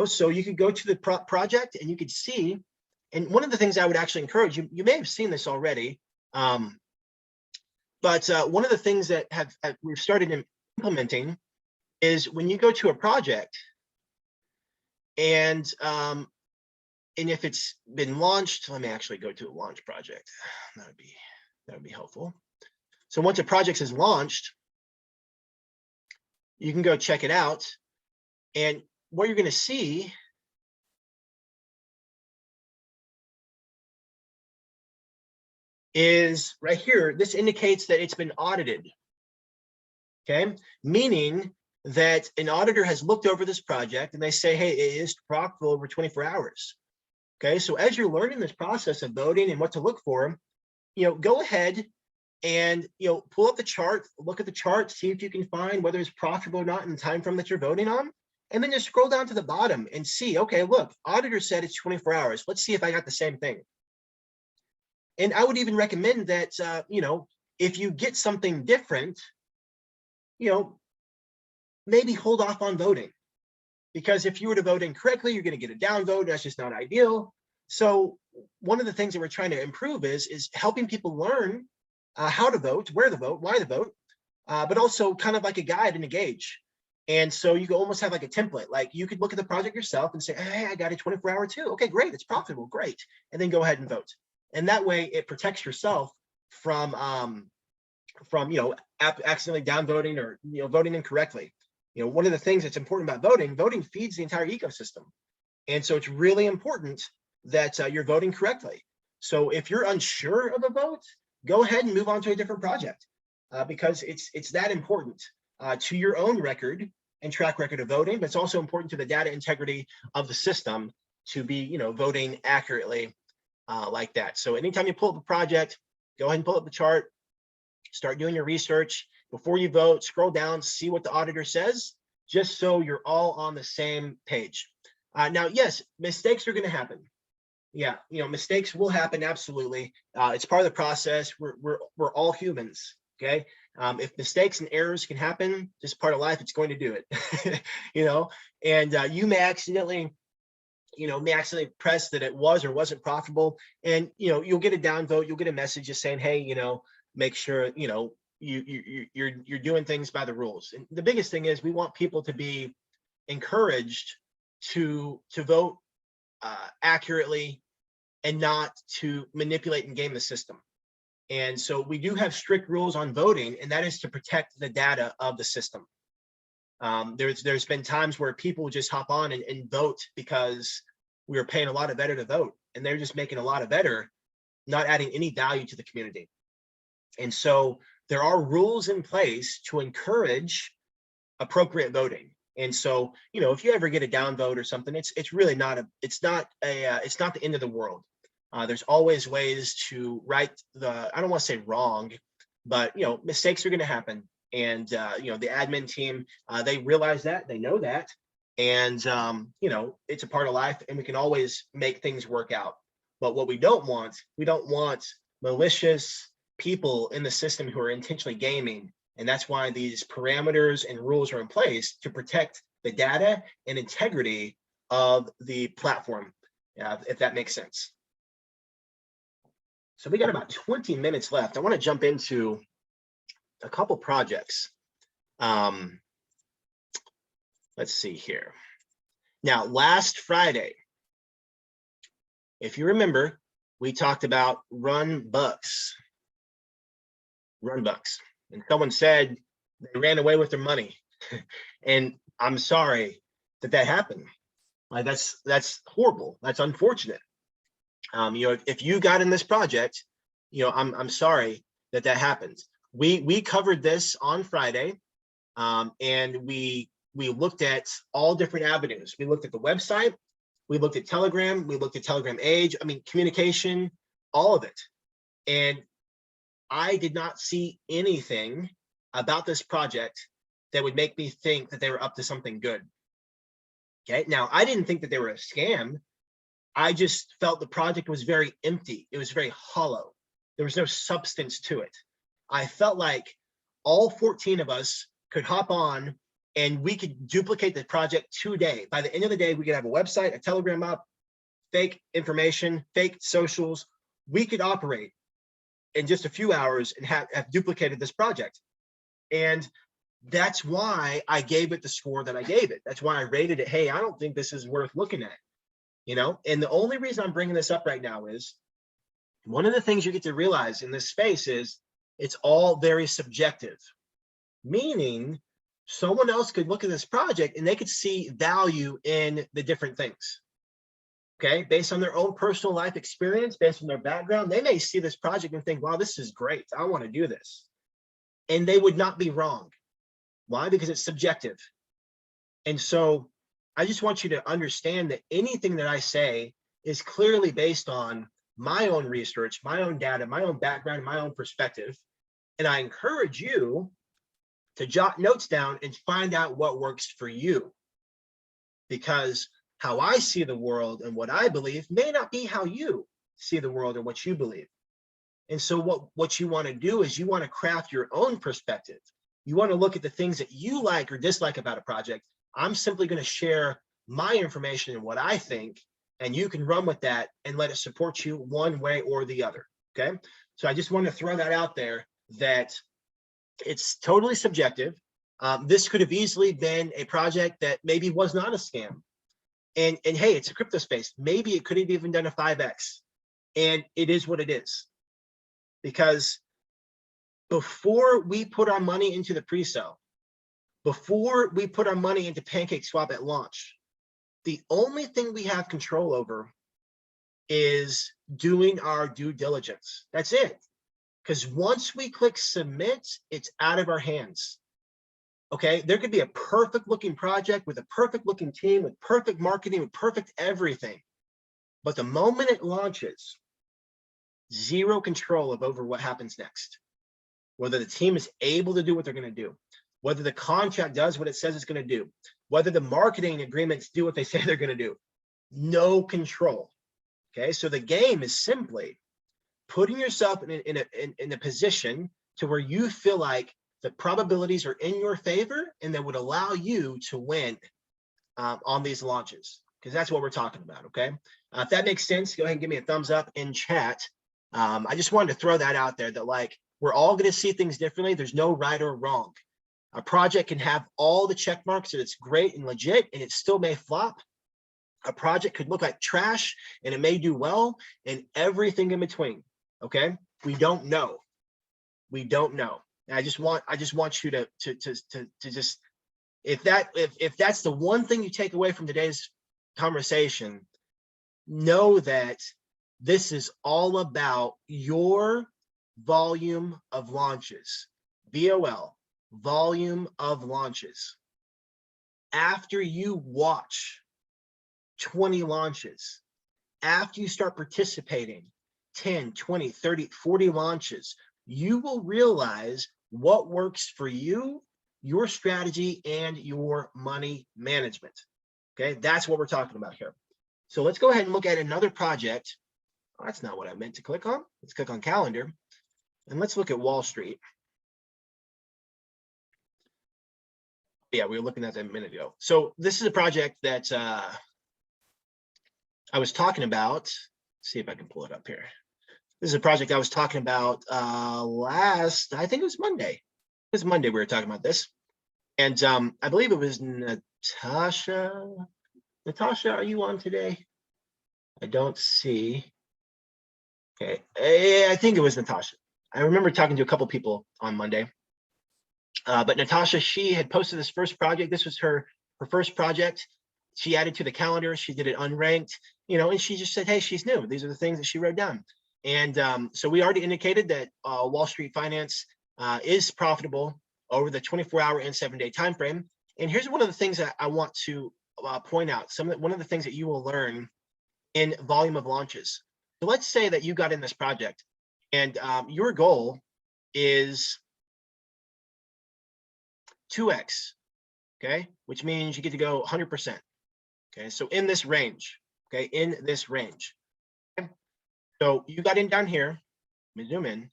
So you could go to the project and you could see. And one of the things I would actually encourage you, you may have seen this already, but one of the things that we've started implementing is when you go to a project and if it's been launched, let me actually go to a launch project. That would be helpful. So once a project is launched, you can go check it out, and what you're going to see is right here. This indicates that it's been audited. Okay, meaning that an auditor has looked over this project and they say, hey, it is profitable over 24 hours. Okay, so as you're learning this process of voting and what to look for, go ahead and pull up the chart, look at the chart, see if you can find whether it's profitable or not in the time frame that you're voting on, and then just scroll down to the bottom and see, okay, look, auditor said it's 24 hours. Let's see if I got the same thing. And I would even recommend that if you get something different, maybe hold off on voting, because if you were to vote incorrectly, you're going to get a downvote. That's just not ideal. So one of the things that we're trying to improve is helping people learn how to vote, where to vote, why to vote, but also kind of like a guide and a gauge. And so you can almost have like a template. Like you could look at the project yourself and say, hey, I got a 24-hour too. Okay, great, it's profitable, great. And then go ahead and vote. And that way it protects yourself from accidentally downvoting or voting incorrectly. One of the things that's important about voting feeds the entire ecosystem. And so it's really important that you're voting correctly. So if you're unsure of a vote, go ahead and move on to a different project, because it's that important to your own record and track record of voting, but it's also important to the data integrity of the system to be voting accurately like that. So anytime you pull up a project, go ahead and pull up the chart, start doing your research. Before you vote, scroll down, see what the auditor says, just so you're all on the same page. Now, yes, mistakes are going to happen. Yeah, mistakes will happen, absolutely. It's part of the process. We're all humans, okay? If mistakes and errors can happen, just part of life, it's going to do it. And you may accidentally press that it was or wasn't profitable, and you'll get a downvote, you'll get a message just saying, hey, make sure you're doing things by the rules. And the biggest thing is we want people to be encouraged to vote accurately and not to manipulate and game the system. And so we do have strict rules on voting, and that is to protect the data of the system. There's been times where people just hop on and vote because we were paying a lot of Vetter to vote, and they're just making a lot of Vetter, not adding any value to the community. And so there are rules in place to encourage appropriate voting. And so, if you ever get a downvote or something, it's really not the end of the world. There's always ways to right the, I don't want to say wrong, but mistakes are going to happen. And the admin team, they realize that, they know that, and it's a part of life, and we can always make things work out. But what we don't want malicious people in the system who are intentionally gaming. And that's why these parameters and rules are in place to protect the data and integrity of the platform, if that makes sense. So we got about 20 minutes left. I want to jump into a couple projects. Let's see here. Now, last Friday, if you remember, we talked about run bucks. And someone said they ran away with their money. And I'm sorry that that happened. Like that's horrible. That's unfortunate. If you got in this project, I'm sorry that that happened. We covered this on Friday, and we looked at all different avenues. We looked at the website, we looked at Telegram, we looked at Telegram Age. I mean, communication, all of it. And I did not see anything about this project that would make me think that they were up to something good. Okay, now I didn't think that they were a scam. I just felt the project was very empty. It was very hollow. There was no substance to it. I felt like all 14 of us could hop on and we could duplicate the project today. By the end of the day, we could have a website, a Telegram up, fake information, fake socials. We could operate in just a few hours and have duplicated this project. And that's why I gave it the score that I gave it. That's why I rated it. Hey, I don't think this is worth looking at. And the only reason I'm bringing this up right now is one of the things you get to realize in this space is it's all very subjective, meaning someone else could look at this project and they could see value in the different things. Okay, based on their own personal life experience, based on their background, they may see this project and think, wow, this is great. I want to do this. And they would not be wrong. Why? Because it's subjective. And so I just want you to understand that anything that I say is clearly based on my own research, my own data, my own background, my own perspective. And I encourage you to jot notes down and find out what works for you. Because how I see the world and what I believe may not be how you see the world or what you believe. And so what you want to do is you want to craft your own perspective. You want to look at the things that you like or dislike about a project. I'm simply going to share my information and what I think, and you can run with that and let it support you one way or the other. Okay. So I just want to throw that out there that it's totally subjective. This could have easily been a project that maybe was not a scam. And hey, it's a crypto space. Maybe it could have even done a 5X. And it is what it is. Because before we put our money into the pre-sale, before we put our money into PancakeSwap at launch, the only thing we have control over is doing our due diligence. That's it. Because once we click submit, it's out of our hands. Okay, there could be a perfect looking project with a perfect looking team, with perfect marketing, with perfect everything. But the moment it launches, zero control over what happens next. Whether the team is able to do what they're going to do, whether the contract does what it says it's going to do, whether the marketing agreements do what they say they're going to do. No control. Okay, so the game is simply putting yourself in a position to where you feel like the probabilities are in your favor and that would allow you to win on these launches, because that's what we're talking about. Okay, if that makes sense, go ahead and give me a thumbs up in chat. I just wanted to throw that out there that like we're all going to see things differently. There's no right or wrong. A project can have all the check marks that it's great and legit, and it still may flop. A project could look like trash and it may do well, and everything in between. Okay, we don't know. We don't know. And I just want you to just, if that's the one thing you take away from today's conversation, know that this is all about your volume of launches. VOL, volume of launches. After you watch 20 launches, after you start participating 10, 20, 30, 40 launches, you will realize what works for you, your strategy, and your money management. Okay, that's what we're talking about here. So let's go ahead and look at another project. Oh, that's not what I meant to click on. Let's click on calendar and let's look at Wall Street. Yeah, we were looking at that a minute ago. So this is a project that I was talking about. Let's see if I can pull it up here. This is a project I was talking about I think it was Monday. It was Monday we were talking about this. And I believe it was Natasha. Natasha, are you on today? I don't see. Okay, I think it was Natasha. I remember talking to a couple people on Monday. But Natasha, she had posted this first project. This was her first project. She added to the calendar. She did it unranked, and she just said, hey, she's new. These are the things that she wrote down. And so we already indicated that Wall Street Finance is profitable over the 24-hour and 7-day time frame. And here's one of the things that I want to point out. One of the things that you will learn in volume of launches. So let's say that you got in this project and your goal is 2x, okay? Which means you get to go 100%, okay? So in this range, okay? In this range. Okay? So you got in down here, let me zoom in.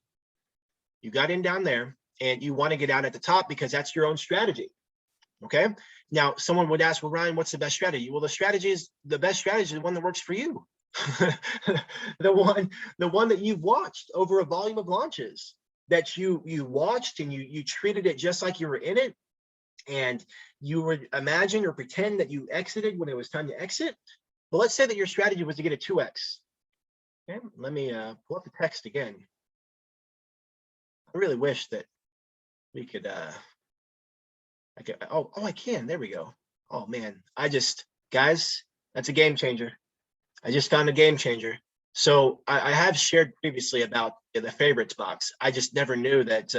You got in down there and you want to get out at the top because that's your own strategy, okay? Now, someone would ask, well, Ryan, what's the best strategy? Well, the best strategy is the one that works for you. the one that you've watched over a volume of launches, that you watched and you treated it just like you were in it, and you would imagine or pretend that you exited when it was time to exit. But let's say that your strategy was to get a 2x. Okay, let me pull up the text again. I really wish that we could I can. There we go. Oh man, guys, that's a game changer. I just found a game changer. So I have shared previously about the favorites box. I just never knew that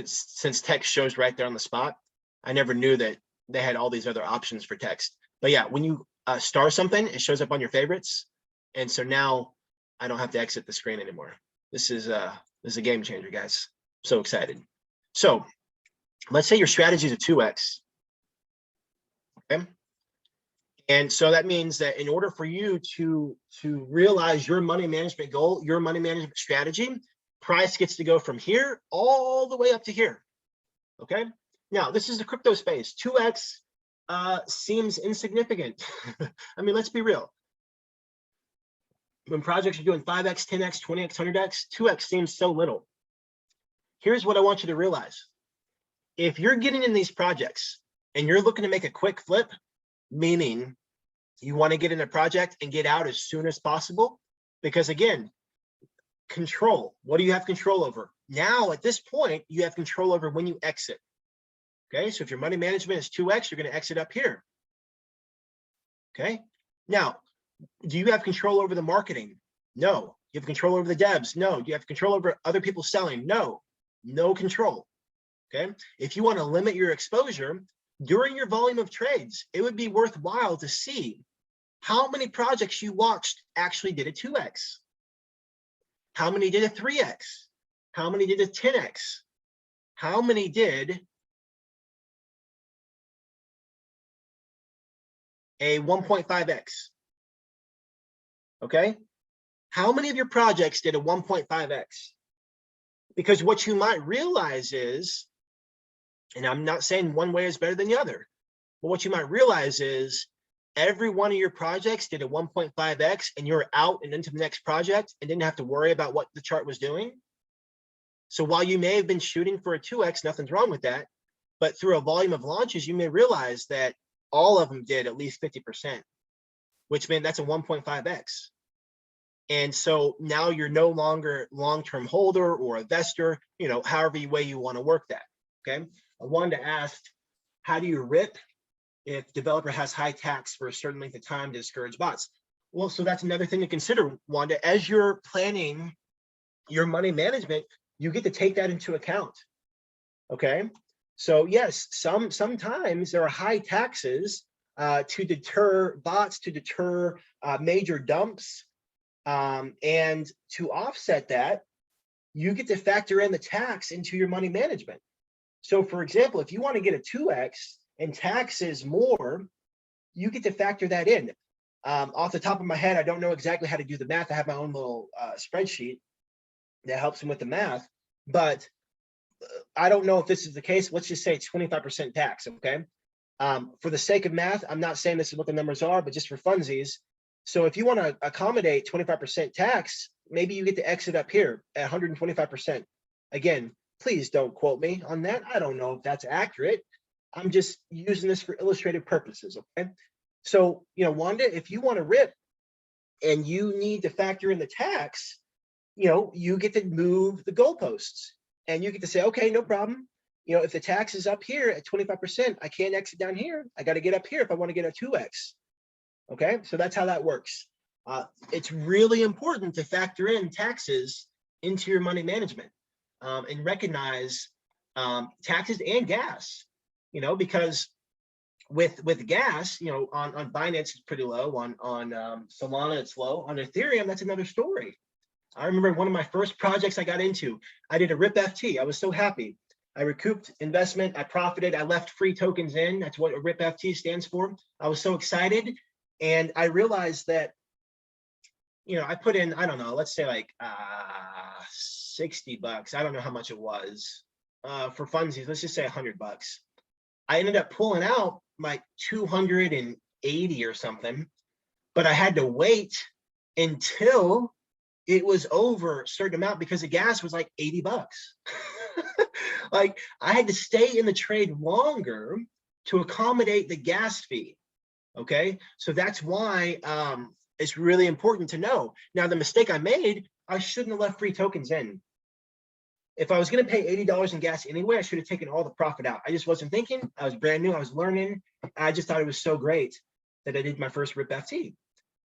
since text shows right there on the spot, I never knew that they had all these other options for text. But yeah, when you star something, it shows up on your favorites. And so now I don't have to exit the screen anymore. This is a game changer, guys. So excited. So let's say your strategy is a 2x. Okay. And so that means that in order for you to realize your money management goal, your money management strategy, price gets to go from here all the way up to here. Okay. Now, this is the crypto space. 2x seems insignificant. I mean, let's be real. When projects are doing 5x, 10x, 20x, 100x, 2x seems so little. Here's what I want you to realize. If you're getting in these projects and you're looking to make a quick flip, meaning you want to get in a project and get out as soon as possible, because again, control. What do you have control over? Now, at this point, you have control over when you exit. Okay, so if your money management is 2x, you're going to exit up here. Okay, now, do you have control over the marketing? No. You have control over the devs? No. Do you have control over other people selling? No. No control. Okay, if you want to limit your exposure during your volume of trades, it would be worthwhile to see how many projects you watched actually did a 2x. How many did a 3x? How many did a 10x? How many did a 1.5x? Okay, how many of your projects did a 1.5x? Because what you might realize is, and I'm not saying one way is better than the other, but what you might realize is every one of your projects did a 1.5x and you're out and into the next project and didn't have to worry about what the chart was doing. So while you may have been shooting for a 2x, nothing's wrong with that, but through a volume of launches, you may realize that all of them did at least 50%, which meant that's a 1.5x. And so now you're no longer long-term holder or investor, however way you want to work that. Okay. I wanted to ask, how do you RIP if developer has high tax for a certain length of time to discourage bots? Well, so that's another thing to consider, Wanda. As you're planning your money management, you get to take that into account. Okay. So yes, sometimes there are high taxes to deter bots, to deter major dumps. And to offset that, you get to factor in the tax into your money management. So for example, if you want to get a 2x and tax is more, you get to factor that in. Off the top of my head, I don't know exactly how to do the math. I have my own little spreadsheet that helps me with the math, but I don't know if this is the case. Let's just say 25% tax, okay? For the sake of math, I'm not saying this is what the numbers are, but just for funsies. So if you want to accommodate 25% tax, maybe you get to exit up here at 125%. Again, please don't quote me on that. I don't know if that's accurate. I'm just using this for illustrative purposes, okay? So, Wanda, if you want to RIP and you need to factor in the tax, you get to move the goalposts. And you get to say, okay, no problem. You know, if the tax is up here at 25%, I can't exit down here. I got to get up here if I want to get a 2x. Okay, so that's how that works. It's really important to factor in taxes into your money management and recognize taxes and gas, you know, because with gas, you know, on Binance it's pretty low, on Solana it's low, on Ethereum that's another story. I remember one of my first projects I got into, I did a RIP FT. I was so happy. I recouped investment, I profited, I left free tokens in. That's what a RIP FT stands for. I was so excited. And I realized that, you know, I put in, I don't know, let's say like 60 bucks. I don't know how much it was for funsies. Let's just say 100 bucks. I ended up pulling out like 280 or something, but I had to wait until it was over a certain amount because the gas was like 80 bucks. Like I had to stay in the trade longer to accommodate the gas fee. Okay, so that's why it's really important to know. Now, the mistake I made, I shouldn't have left free tokens in. If I was going to pay $80 in gas anyway, I should have taken all the profit out. I just wasn't thinking. I was brand new. I was learning. I just thought it was so great that I did my first RIP FT.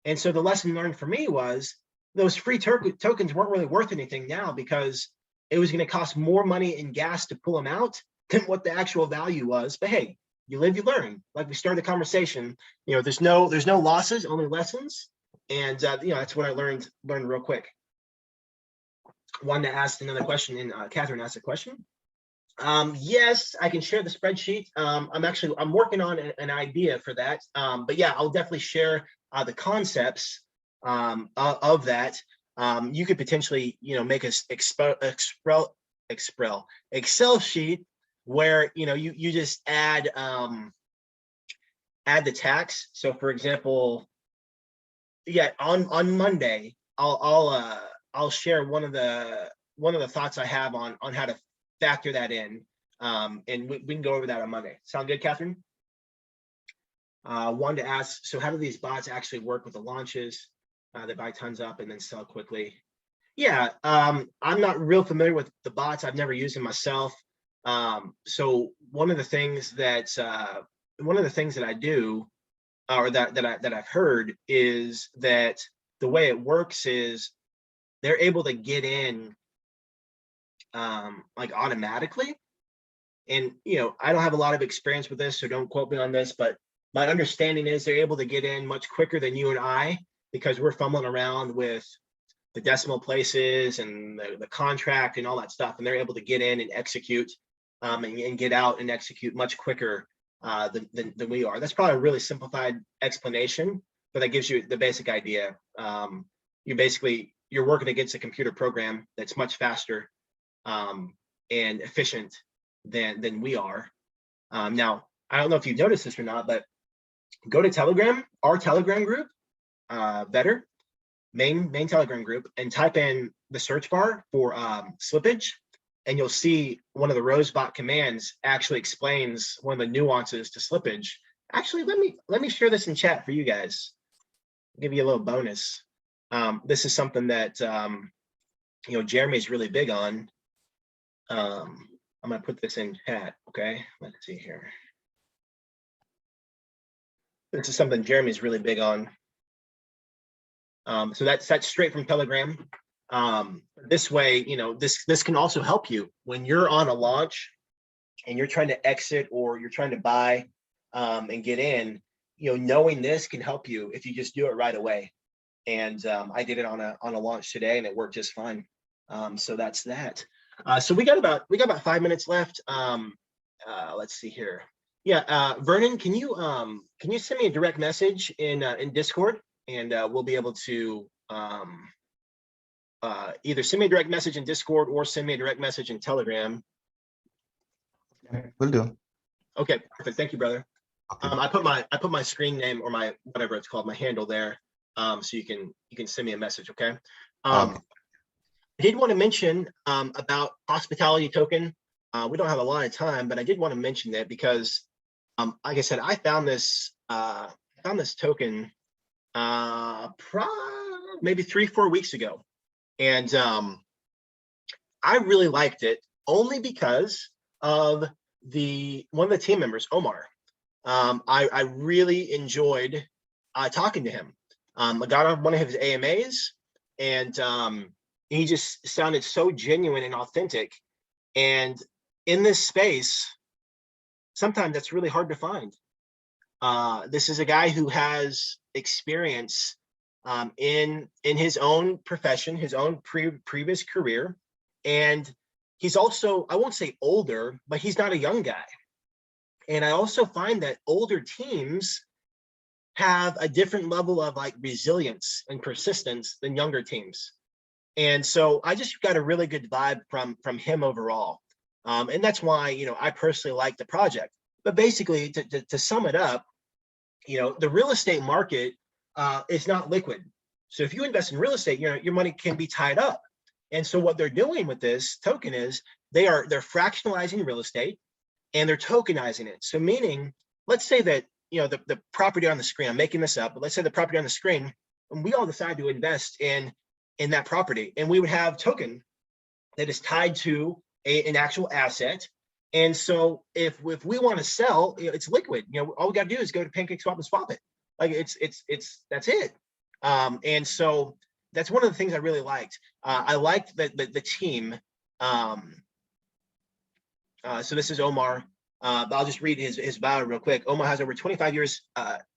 And so the lesson learned for me was those free tokens weren't really worth anything now because it was going to cost more money in gas to pull them out than what the actual value was. But hey, you live, you learn. Like we started the conversation, you know, there's no losses, only lessons. And you know, that's what I learned real quick. One that asked another question, and Catherine asked a question. Yes, I can share the spreadsheet. I'm working on an idea for that. But yeah, I'll definitely share the concepts of that. You could potentially, you know, make a Excel sheet where, you know, you just add the tax. So for example, yeah, on Monday, I'll share one of the thoughts I have on how to factor that in. And we can go over that on Monday. Sound good, Catherine? Wanted to ask, so how do these bots actually work with the launches? They buy tons up and then sell quickly. Yeah, I'm not real familiar with the bots. I've never used them myself. So one of the things that I do, or that I've heard, is that the way it works is they're able to get in like automatically. And you know, I don't have a lot of experience with this, so don't quote me on this, but my understanding is they're able to get in much quicker than you and I, because we're fumbling around with the decimal places and the contract and all that stuff, and they're able to get in and execute and get out and execute much quicker than we are. That's probably a really simplified explanation, but that gives you the basic idea. You're working against a computer program that's much faster and efficient than we are. Now, I don't know if you've noticed this or not, but go to Telegram, our Telegram group, Better, main Telegram group, and type in the search bar for slippage, and you'll see one of the Rosebot commands actually explains one of the nuances to slippage. Actually, let me share this in chat for you guys. I'll give you a little bonus. This is something that you know, Jeremy's really big on. I'm gonna put this in chat. Okay, let's see here. This is something Jeremy's really big on. So that's straight from Telegram. This way, you know, this can also help you when you're on a launch and you're trying to exit or you're trying to buy and get in. You know, knowing this can help you if you just do it right away. And I did it on a launch today, and it worked just fine. So that's that. So we got about 5 minutes left. Let's see here. Yeah, Vernon, can you send me a direct message in Discord, and we'll be able to either send me a direct message in Discord or send me a direct message in Telegram. Will do. Okay, perfect. Thank you, brother. Okay. I put my screen name, or my whatever it's called, my handle there, so you can send me a message. Okay. Okay. I did want to mention about Hospitality Token. We don't have a lot of time, but I did want to mention that because, like I said, I found this token maybe 3-4 weeks ago, and I really liked it. only because of one of the team members, Omar. I really enjoyed talking to him. I got on one of his AMAs, and he just sounded so genuine and authentic. And in this space, sometimes that's really hard to find. This is a guy who has experience in his own profession, his own previous career, and he's also, I won't say older, but he's not a young guy. And I also find that older teams have a different level of like resilience and persistence than younger teams. And so I just got a really good vibe from him overall. And that's why, I personally like the project. But basically, to sum it up, the real estate market is not liquid. So if you invest in real estate, your money can be tied up. And so what they're doing with this token is they're fractionalizing real estate and they're tokenizing it. So meaning, let's say that, the property on the screen, I'm making this up, but let's say the property on the screen, and we all decide to invest in that property, and we would have token that is tied to an actual asset. And so if we want to sell, it's liquid. All we got to do is go to PancakeSwap and swap it. Like that's it. And so that's one of the things I really liked. I liked the team. So this is Omar. But I'll just read his bio real quick. Omar has over 25 years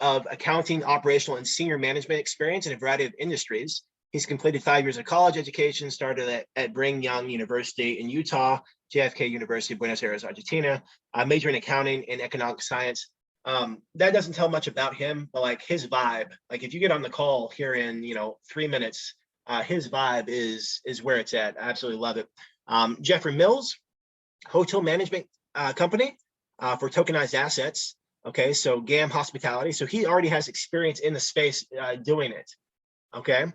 of accounting, operational, and senior management experience in a variety of industries. He's completed 5 years of college education, started at Brigham Young University in Utah, JFK University, Buenos Aires, Argentina, major in accounting and economic science. That doesn't tell much about him, but like his vibe, like if you get on the call here in 3 minutes, his vibe is where it's at. I absolutely love it. Jeffrey Mills, hotel management company for tokenized assets. Okay, so GAM Hospitality. So he already has experience in the space doing it. Okay.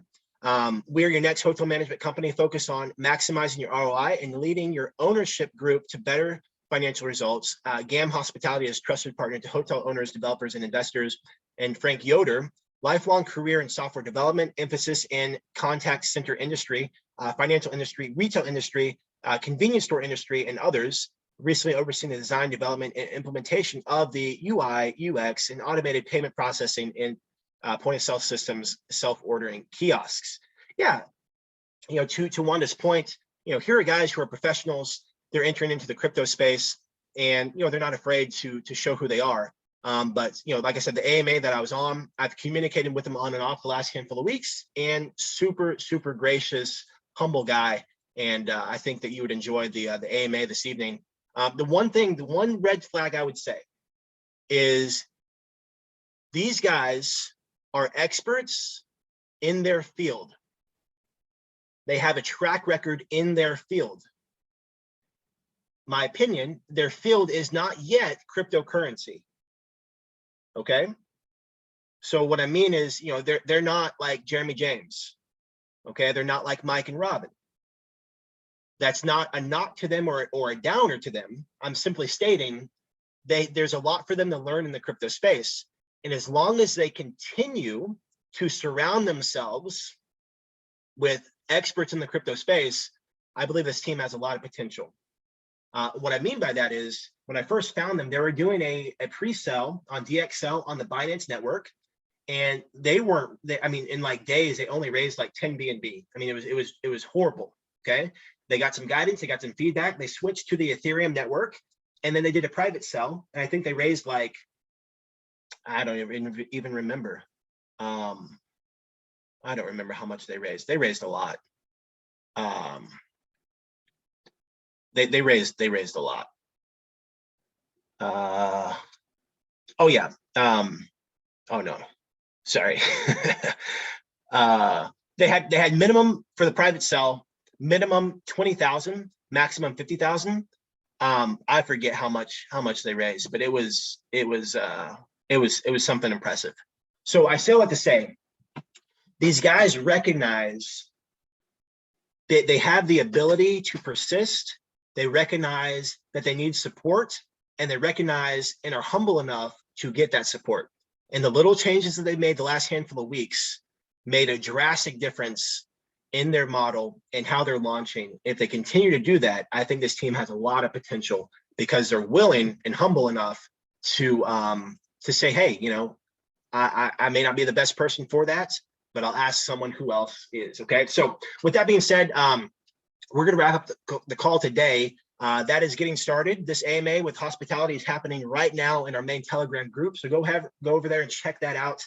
We're your next hotel management company focused on maximizing your ROI and leading your ownership group to better financial results. GAM Hospitality is trusted partner to hotel owners, developers, and investors. And Frank Yoder, lifelong career in software development, emphasis in contact center industry, financial industry, retail industry, convenience store industry, and others. Recently overseen the design, development, and implementation of the UI, UX, and automated payment processing in point-of-sale systems, self-ordering kiosks. Yeah, to Wanda's point, here are guys who are professionals. They're entering into the crypto space, and they're not afraid to show who they are. But like I said, the AMA that I was on, I've communicated with him on and off the last handful of weeks, and super gracious, humble guy. And I think that you would enjoy the AMA this evening. The one red flag I would say is these guys are experts in their field. They have a track record in their field. My opinion, their field is not yet cryptocurrency. Okay. So what I mean is, they're not like Jeremy James. Okay. They're not like Mike and Robin. That's not a knock to them or a downer to them. I'm simply stating there's a lot for them to learn in the crypto space. And as long as they continue to surround themselves with experts in the crypto space, I believe this team has a lot of potential. What I mean by that is, when I first found them, they were doing a pre-sale on DXL on the Binance network. And in like days, they only raised like 10 BNB. I mean, it was horrible. Okay. They got some guidance, they got some feedback, they switched to the Ethereum network, and then they did a private sell. And I think they raised like, I don't even remember. I don't remember how much they raised. They raised a lot. They raised a lot. Oh yeah. Oh no, sorry. They had minimum for the private sell, minimum 20,000, maximum 50,000. I forget how much they raised, but it was something impressive. So I say what to say, these guys recognize that they have the ability to persist. They recognize that they need support, and they recognize and are humble enough to get that support. And the little changes that they made the last handful of weeks made a drastic difference in their model and how they're launching. If they continue to do that, I think this team has a lot of potential because they're willing and humble enough to say, hey, you know, I may not be the best person for that, but I'll ask someone who else is. Okay. So with that being said, we're going to wrap up the call today. That is getting started. This AMA with hospitality is happening right now in our main Telegram group. So go over there and check that out.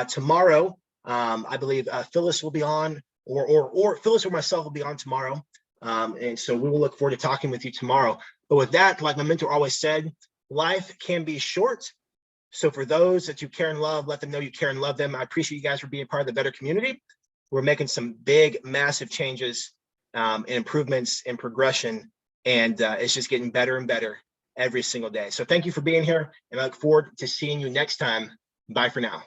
Tomorrow, I believe Phyllis will be on, or Phyllis or myself will be on tomorrow. And so we will look forward to talking with you tomorrow. But with that, like my mentor always said, life can be short. So for those that you care and love, let them know you care and love them. I appreciate you guys for being part of the Better community. We're making some big, massive changes and improvements and progression. And it's just getting better and better every single day. So thank you for being here, and I look forward to seeing you next time. Bye for now.